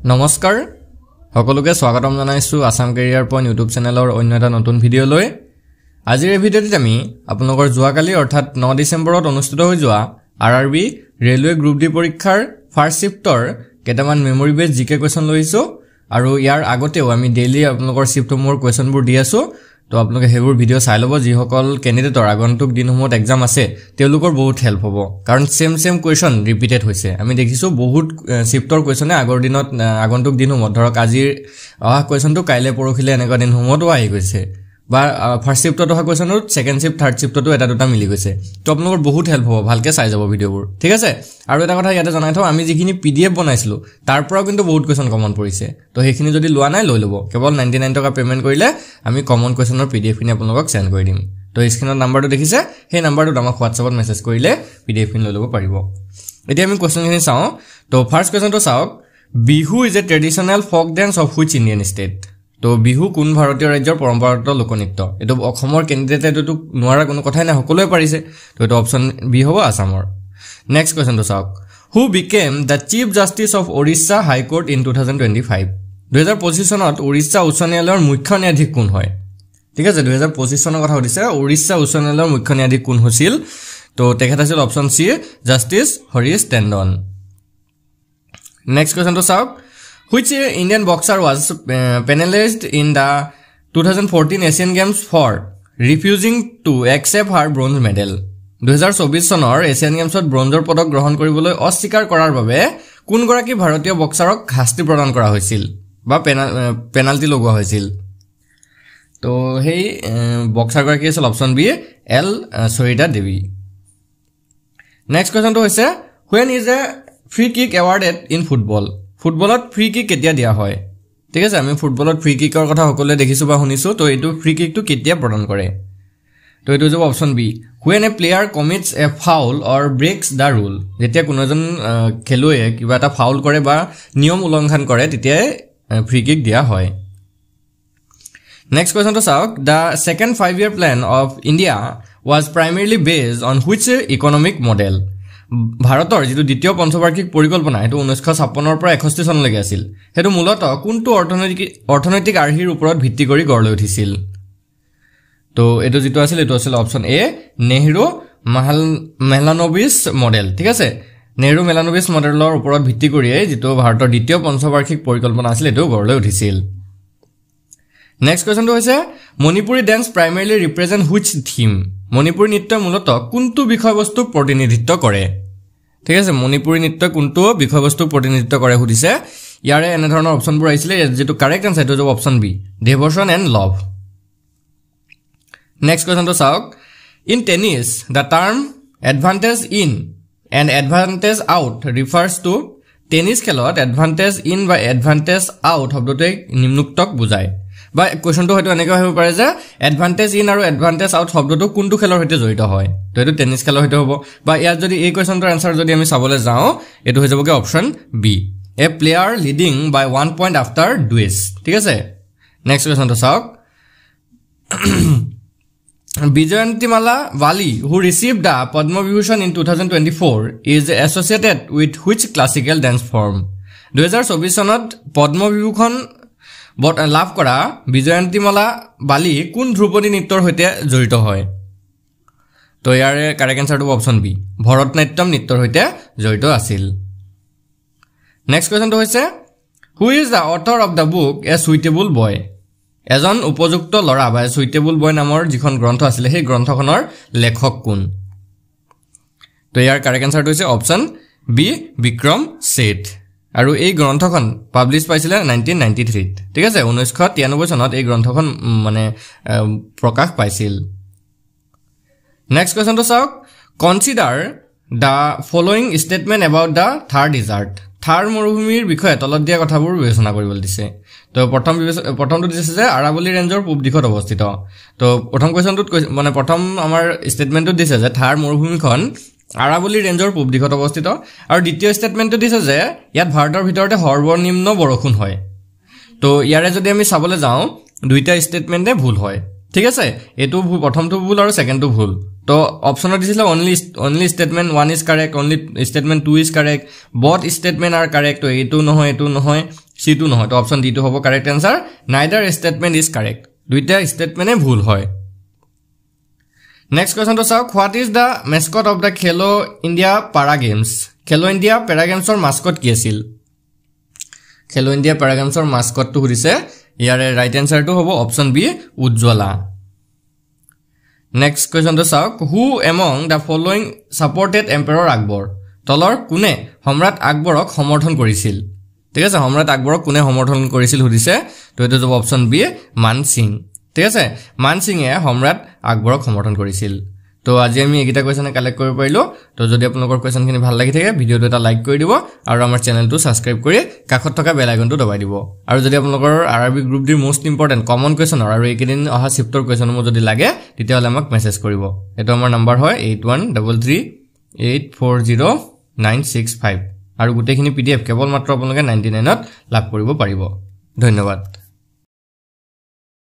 নমস্কাৰ সকলোকে স্বাগতম জনাইছো আসাম কেৰিয়াৰ পইণ্ট ইউটিউব চেনেলৰ অন্য এটা নতুন ভিডিঅ' লৈ আজিৰ এই ভিডিঅ'টিত আমি আপোনালোকৰ যোৱাকালি অৰ্থাৎ 9 ডিচেম্বৰত অনুষ্ঠিত হৈ যোৱা আৰআৰবি ৰেলৱে গ্ৰুপ ডি পৰীক্ষাৰ ফাৰ্ষ্ট শিফটৰ কেইটামান মেমৰি বেছ জিকে কোৱেশ্চন লৈছো আৰু ইয়াৰ আগতেও আমি ডেইলি আপোনালোকৰ শিফটসমূহৰ কোৱেশ্চনবোৰ দি আছো তো আপোনালোকে হেবোৰ ভিডিঅ' চাই ল'ব যিসকল কেণ্ডিডেটৰ আগন্তুক দিনসমূহত এক্সাম আছে তেওঁলোকৰ বহুত হেল্প হ'ব কাৰণ সেম কোৱেশ্চন ৰিপিটেড হৈছে আমি দেখিছো বহুত শিফটৰ কোৱেশ্চনে আগন্তুক দিনসমূহত ধৰক আজিৰ অহা কোৱেশ্চনটো কাইলে পৰখিলে এনেকুৱা দিনসমূহতো আহি গৈছে বা ফাৰ্ষ্ট শিফটত অহা কোৱেশ্চনত সেকেন্ড শিফট থাৰ্ড শিফটতো এটা দুটা মিলি গৈছে তো আপোনালোকৰ বহুত হেল্প হ'ব ভালকে চাই যাব ভিডিঅ'বোৰ ঠিক আছে আৰু এটা কথা ইয়াতে জনাই থওঁ আমি যিখিনি পিডিএফ বনাইছিলো তাৰ পৰাও কিন্তু বহুত কোৱেশ্চন কমন পৰিছে তো সেইখিনি যদি লোৱা নাই লৈ ল'ব কেৱল 99 টকা পেমেন্ট কৰিলে আমি কমন কোৱেশ্চনৰ পিডিএফ খিনি আপোনালোকক সেন্ড কৰি দিম তো স্ক্ৰিনত নাম্বাৰটো দেখিছে সেই নাম্বাৰটোত আমাক হোৱাটছআপত মেছেজ কৰিলে পিডিএফ খিনি লৈ ল'ব পাৰিব এতিয়া আমি কোৱেশ্চনখিনি চাওঁ তো ফাৰ্ষ্ট কোৱেশ্চনটো চাওক Bihu is a traditional folk dance of which Indian state তো বিহু কোন ভাৰতীয় ৰাজ্যৰ পৰম্পৰাগত লোকনৃত্য এটো অসমৰ কেণ্ডিডেটে এটো নোৱাৰা কোনো কথাই নাই সকলোৱে পাৰিছে তো এটো অপচন বি হ'ব আসামৰ নেক্সট কোৱেশ্চনটো চাওক who became the chief justice of Odisha high court in 2025 2025 চনত ওড়িশা উচ্চ ন্যায়ালয়ৰ মুখ্য ন্যায়াধীশ কোন হয় ঠিক আছে 2025 চনৰ কথা কৈছে ওড়িশা উচ্চ ন্যায়ালয়ৰ মুখ্য ন্যায়াধীশ কোন হৈছিল তো তেখেত আছিল option C justice Harish Tandon next কোৱেশ্চনটো চাওক Which Indian boxer was penalized in the 2014 Asian Games for refusing to accept her bronze medal? 2024 চনৰ এছিয়ান গেমছত ব্ৰঞ্জৰ পদক গ্ৰহণ কৰিবলৈ অস্বীকাৰ কৰাৰ বাবে কোন গৰাকী ভাৰতীয় বক্সাৰক শাস্তি প্ৰদান কৰা হৈছিল বা পেনাল্টি লগোৱা হৈছিল তো হেই বক্সাৰ গৰাকী আছিল অপচন বি এল সৰিতা দেৱী নেক্সট কোৱেশ্চনটো হৈছে when is a free kick awarded in football ফুটবলত ফ্ৰী কিক কেতিয়া দিয়া হয় ঠিক আছে আমি ফুটবলত ফ্ৰী কিকৰ কথা সকলোৱে দেখিছো বা শুনিছো তো এটো ফ্ৰী কিকটো কেতিয়া প্ৰদান কৰে তো এটো হ'ব option B when a player commits a foul or breaks the rule যেতিয়া কোনো এজন খেলুৱৈয়ে কিবা এটা ফাউল কৰে বা নিয়ম উলংঘন কৰে তেতিয়া ফ্ৰী কিক দিয়া হয় নেক্সট কোৱেশ্চনটো চাওক the second 5-year plan of India was primarily based on which economic model ভাৰতৰ যেটো দ্বিতীয় পঞ্চবাৰ্ষিক পৰিকল্পনা এটো 1956 ৰ পৰা 61 চনলৈকে আছিল হেতু মূলত কোনটো অৰ্থনৈতিক আৰ্হিৰ ওপৰত ভিত্তি কৰি গঢ় লৈ উঠিছিল তো এটো যেটো আছিল এটো আছিল অপচন এ নেহৰু মেলানোবিছ মডেল ঠিক আছে নেহৰু মেলানোবিছ মডেলৰ ওপৰত ভিত্তি কৰি যেটো ভাৰতৰ দ্বিতীয় পঞ্চবাৰ্ষিক পৰিকল্পনা আছিল এটো গঢ় লৈ উঠিছিল নেক্সট কোৱেশ্চনটো হৈছে Manipuri dance primarily represent which theme Manipuri নৃত্য মূলত কোনটো বিষয়বস্তুক প্ৰতিনিধিত্ব কৰে ঠিক আছে মণিপুৰী নৃত্য কোনটো বিষয়বস্তুক প্ৰতিনিধিত্ব কৰে সুধিছে ইয়াৰে এনে ধৰণৰ অপচনবোৰ আহিছিল যেটো কাৰেক্ট আনসাৰ হ'ব option B devotion and love next কোৱেশ্চনটো চাওক in tennis the term advantage in and advantage out refers to tennis খেলত এডভান্টেজ ইন বা এডভান্টেজ আউট শব্দটোৱে নিম্নোক্তক বুজায় বা কোৱেশ্চনটো হয়তো এনেকৈ হ'ব পাৰে যে এডভান্টেজ ইন আৰু এডভান্টেজ আউট শব্দটো কোনটো খেলৰ সৈতে জড়িত হয় তো এটো টেনিছ খেলৰ সৈতে হ'ব বা ইয়াত যদি এই কোৱেশ্চনটোৰ আনসাৰ যদি আমি চাবলৈ যাওঁ এটো হৈ যাবগে option B A player leading by 1 point after ডুৱেছ ঠিক আছে নেক্সট কোৱেশ্চনটো চাওক Bijayantimala Vali, who received the Padma Vibhushan in 2024, is associated with which classical dance form? 2024 চনত পদ্ম বিভূষণ লাভ কৰা বিজয়ন্তিমালা বালি কোন ধ্ৰুপদী নৃত্যৰ সৈতে জড়িত হয় তো ইয়াৰে কাৰেক্ট আনসাৰটো অপচন বি ভৰতনাট্যম নৃত্যৰ সৈতে জড়িত আছিল নেক্সট কোৱেশ্চনটো হৈছে who is the author of the book a suitable বয় এজন উপযুক্ত লৰা বা সুইটেবল বয় নামৰ যিখন গ্ৰন্থ আছিল সেই গ্ৰন্থখনৰ লেখক কোন তো ইয়াৰ কাৰেক্ট আনসাৰটো হৈছে অপচন বি বিক্ৰম শেঠ আৰু এই গ্ৰন্থখন পাবলিশ পাইছিল 1993 ঠিক আছে 1993 চনত এই গ্ৰন্থখন মানে প্ৰকাশ পাইছিল নেক্সট কোৱেশ্চনটো চাওক consider the following statement about the Thar desert Thar মৰুভূমিৰ বিষয়ে তলত দিয়া কথাবোৰ বিবেচনা কৰিবলৈ দিছে তো প্ৰথমটো দিছে যে আৰাৱলী ৰেঞ্জৰ পূব দিশত অৱস্থিত তো প্ৰথম কোৱেশ্চনটোত মানে প্ৰথম আমাৰ ষ্টেটমেন্টটো দিছে যে থাৰ মৰুভূমিখন আৰাৱলী ৰেঞ্জৰ পূব দিশত অৱস্থিত আৰু দ্বিতীয় ষ্টেটমেন্টটো দিছে যে ইয়াত ভাৰতৰ ভিতৰতে সৰ্বনিম্ন বৰষুণ হয় তো ইয়াৰে যদি আমি চাবলৈ যাওঁ দুইটা ষ্টেটমেন্টে ভুল হয় ঠিক আছে এটো প্ৰথমটো ভুল আৰু সেকেন্ডটো ভুল তো অপচনত দিছিল only statement 1 is correct only statement 2 is correct both statement are correct তো এটো নহয় C2 নহয় তো অপশন D টো হ'ব correct answer neither statement is correct দুইটা স্টেটমেন্টে ভুল হয় নেক্সট কোশ্চেন তো চাও what is the mascot of the খেলো ইন্ডিয়া পাৰা গেমস খেলো ইন্ডিয়া পাৰা গেমছৰ মাস্কট কি আছিল খেলো ইন্ডিয়া পাৰা গেমছৰ মাস্কট তো হৈছে ইয়াৰে ৰাইট आंसर তো হ'ব option B Ujjwala next question তো চাও who among the following supported empire Akbar তলৰ কোনে সম্ৰাট আকবৰক সমৰ্থন কৰিছিল ঠিক আছে সম্ৰাট আকবৰক কোনে সমৰ্থন কৰিছিল সুধিছে তো এটো হ'ব অপশন বি মান সিং ঠিক আছে মান সিংয়ে সম্ৰাট আকবৰক সমৰ্থন কৰিছিল তো আজি আমি এগিটা কোৱেশ্চন কালেক্ট কৰিব পাৰিলো তো যদি আপোনালোকৰ কোৱেশ্চনখিনি ভাল লাগি থাকে ভিডিওটো এটা লাইক কৰি দিব আৰু আমাৰ চেনেলটো সাবস্ক্ৰাইব কৰি কাষত থকা বেল আইকনটো দবাই দিব আৰু যদি আপোনালোকৰ আৰবি গ্ৰুপ দি মোষ্ট ইম্পৰ্টেন্ট কমন কোৱেশ্চন আৰু এইকেদিন অহা শিফটৰ কোৱেশ্চনসমূহ যদি লাগে তেতিয়াহলে আমাক মেছেজ কৰিব এটো আমাৰ নম্বৰ হয় 8133840965 আৰু গোটেইখিনি পিডিএফ কেৱল মাত্ৰ আপোনালোকে 99 ত লাভ কৰিব পাৰিব ধন্যবাদ